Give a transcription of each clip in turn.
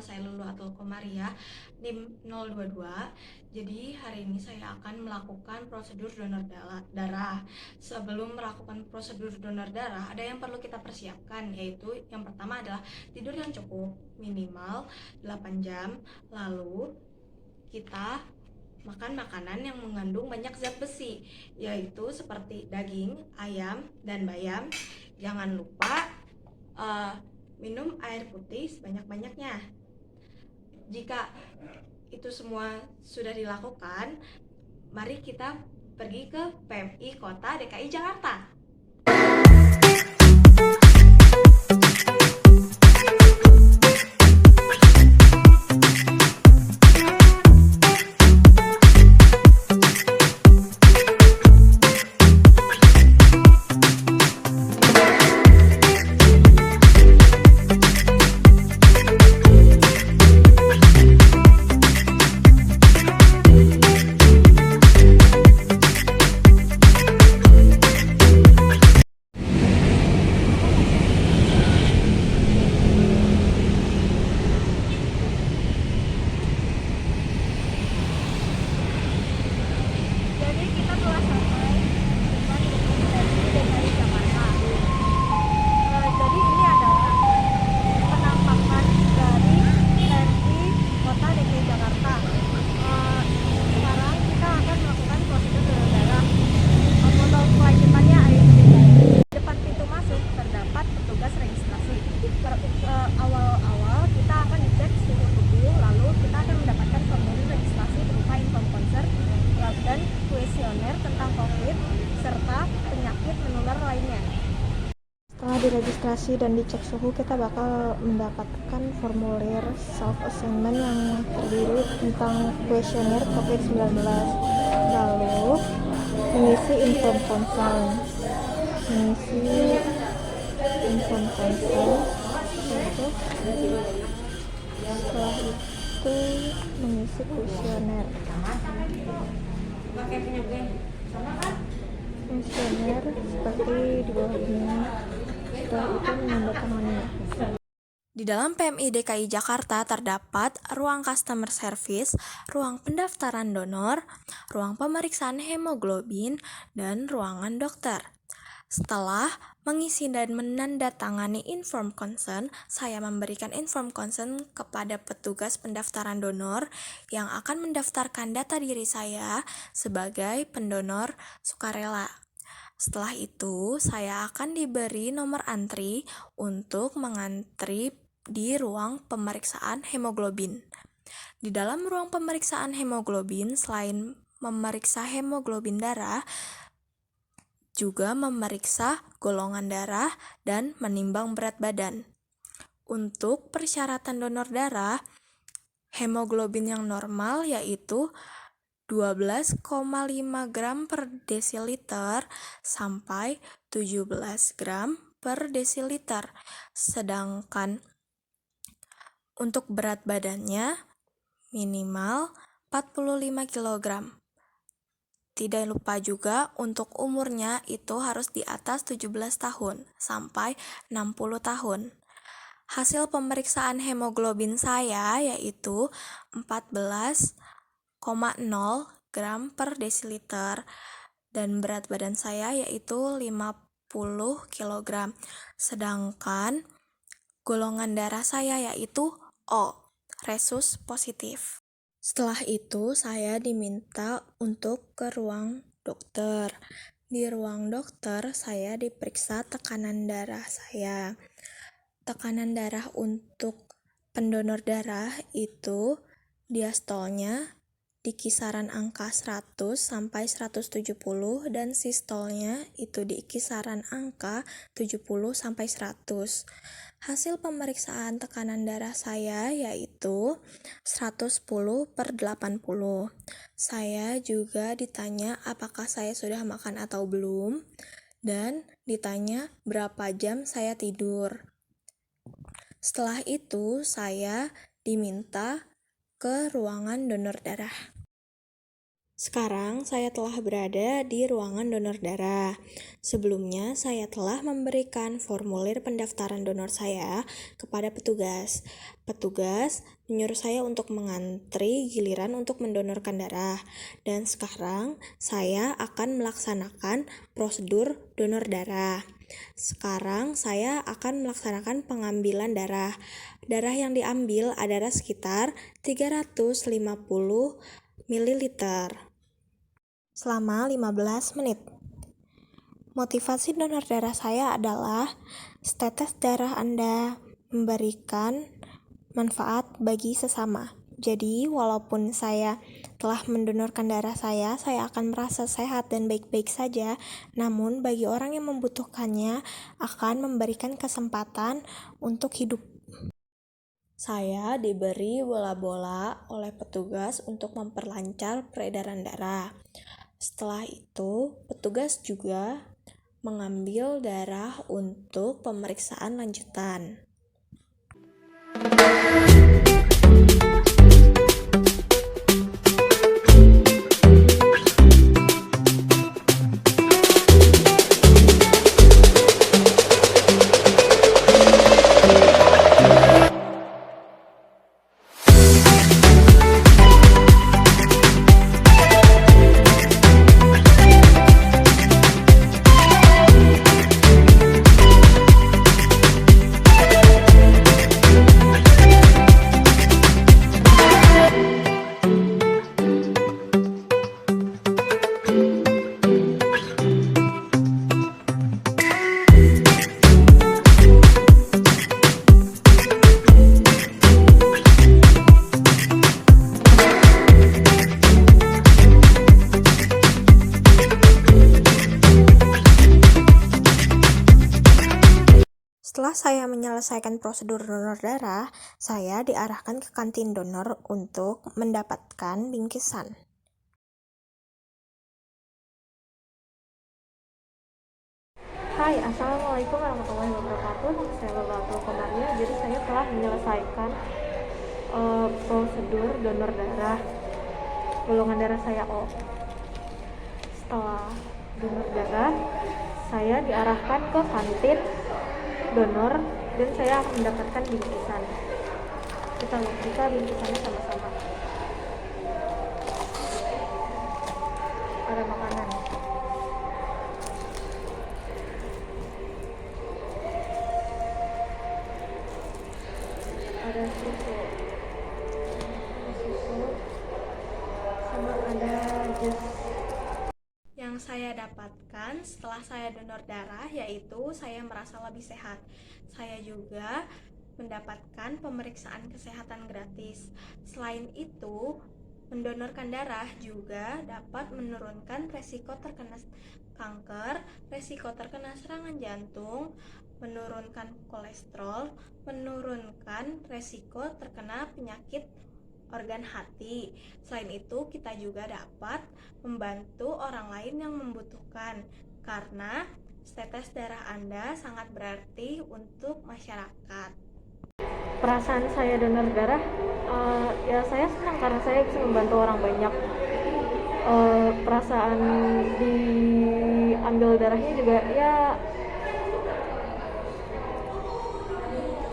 saya Lulu Atul Komaria, NIM 022. Jadi hari ini saya akan melakukan prosedur donor darah. Sebelum melakukan prosedur donor darah, ada yang perlu kita persiapkan, yaitu yang pertama adalah tidur yang cukup, minimal 8 jam. Lalu kita makan makanan yang mengandung banyak zat besi, yaitu seperti daging, ayam, dan bayam. Jangan lupa minum air putih sebanyak-banyaknya. Jika itu semua sudah dilakukan, mari kita pergi ke PMI Kota DKI Jakarta. Jadi kita telah sampai depan gedung PMI DKI Jakarta. Jadi ini adalah penampakan dari PMI Kota DKI Jakarta. Sekarang kita akan melakukan prosedur donor darah. Untuk kelanjutannya, ayo terlibat. Di depan pintu masuk terdapat petugas registrasi. Awal-awal kita akan dicek suhu tubuh, lalu kita akan mendapatkan formulir registrasi berupa inform concern dan kuesioner tentang COVID serta penyakit menular lainnya. Setelah diregistrasi dan dicek suhu, kita bakal mendapatkan formulir self-assessment yang terdiri tentang kuesioner COVID-19. Lalu mengisi inform concern. Setelah itu mengisi kuesioner. Kuesioner seperti di bawah ini. Setelah itu menandatangani. Di dalam PMI DKI Jakarta terdapat ruang customer service, ruang pendaftaran donor, ruang pemeriksaan hemoglobin, dan ruangan dokter. Setelah mengisi dan menandatangani inform consent, saya memberikan inform consent kepada petugas pendaftaran donor yang akan mendaftarkan data diri saya sebagai pendonor sukarela. Setelah itu, saya akan diberi nomor antri untuk mengantri di ruang pemeriksaan hemoglobin. Di dalam ruang pemeriksaan hemoglobin, selain memeriksa hemoglobin darah, juga memeriksa golongan darah dan menimbang berat badan. Untuk persyaratan donor darah, hemoglobin yang normal yaitu 12,5 gram per desiliter sampai 17 gram per desiliter. Sedangkan untuk berat badannya minimal 45 kg. Tidak lupa juga untuk umurnya itu harus di atas 17 tahun sampai 60 tahun. Hasil pemeriksaan hemoglobin saya yaitu 14,0 gram per desiliter dan berat badan saya yaitu 50 kg. Sedangkan golongan darah saya yaitu O, resus positif. Setelah itu, saya diminta untuk ke ruang dokter. Di ruang dokter, saya diperiksa tekanan darah saya. Tekanan darah untuk pendonor darah itu diastolnya di kisaran angka 100 sampai 170 dan sistolnya itu di kisaran angka 70 sampai 100. Hasil pemeriksaan tekanan darah saya yaitu 110/80. Saya juga ditanya apakah saya sudah makan atau belum dan ditanya berapa jam saya tidur. Setelah itu saya diminta ke ruangan donor darah. Sekarang saya telah berada di ruangan donor darah. Sebelumnya saya telah memberikan formulir pendaftaran donor saya kepada petugas. Petugas menyuruh saya untuk mengantri giliran untuk mendonorkan darah. Dan sekarang saya akan melaksanakan prosedur donor darah. Sekarang saya akan melaksanakan pengambilan darah. Darah yang diambil adalah sekitar 350 ml selama 15 menit. Motivasi donor darah saya adalah setetes darah Anda memberikan manfaat bagi sesama. Jadi, walaupun saya telah mendonorkan darah saya akan merasa sehat dan baik-baik saja. Namun, bagi orang yang membutuhkannya akan memberikan kesempatan untuk hidup. Saya diberi bola-bola oleh petugas untuk memperlancar peredaran darah. Setelah itu, petugas juga mengambil darah untuk pemeriksaan lanjutan. Setelah saya menyelesaikan prosedur donor darah, saya diarahkan ke kantin donor untuk mendapatkan bingkisan. Hai, Assalamualaikum warahmatullahi wabarakatuh. Saya Lulatul Komaria. Jadi saya telah menyelesaikan prosedur donor darah. Golongan darah saya O. Setelah donor darah, saya diarahkan ke kantin donor dan saya akan mendapatkan bingkisan. Kita lihat bingkisannya sama-sama. Ada makanan. Ada susu sama ada jus. Yang saya dapatkan setelah saya donor darah yaitu saya merasa lebih sehat. Saya juga mendapatkan pemeriksaan kesehatan gratis. Selain itu, mendonorkan darah juga dapat menurunkan resiko terkena kanker, resiko terkena serangan jantung, menurunkan kolesterol, menurunkan resiko terkena penyakit organ hati. Selain itu, kita juga dapat membantu orang lain yang membutuhkan karena setetes darah Anda sangat berarti untuk masyarakat. Perasaan saya donor darah, ya saya senang karena saya bisa membantu orang banyak. Perasaan diambil darahnya juga ya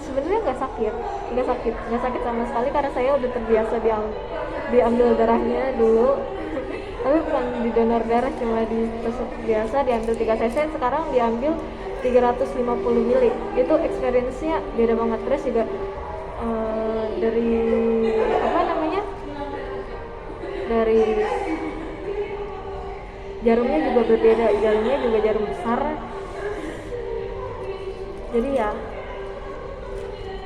sebenarnya nggak sakit sama sekali karena saya udah terbiasa diambil darahnya dulu. Tapi bukan di donor darah, cuma ditusuk biasa, diambil 3 cc, sekarang diambil 350 ml. Itu experience-nya beda banget. Terus juga dari dari jarumnya juga berbeda, jarumnya juga jarum besar, jadi ya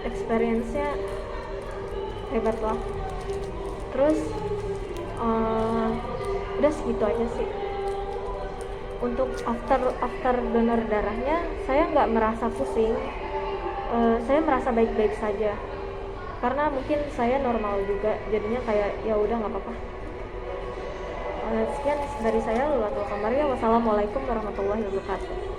experience-nya hebat lah. Terus udah segitu aja sih. Untuk after donor darahnya saya nggak merasa pusing, saya merasa baik-baik saja karena mungkin saya normal juga, jadinya kayak ya udah nggak apa-apa. Sekian dari saya, Lulatul Komaria. Wassalamualaikum warahmatullahi wabarakatuh.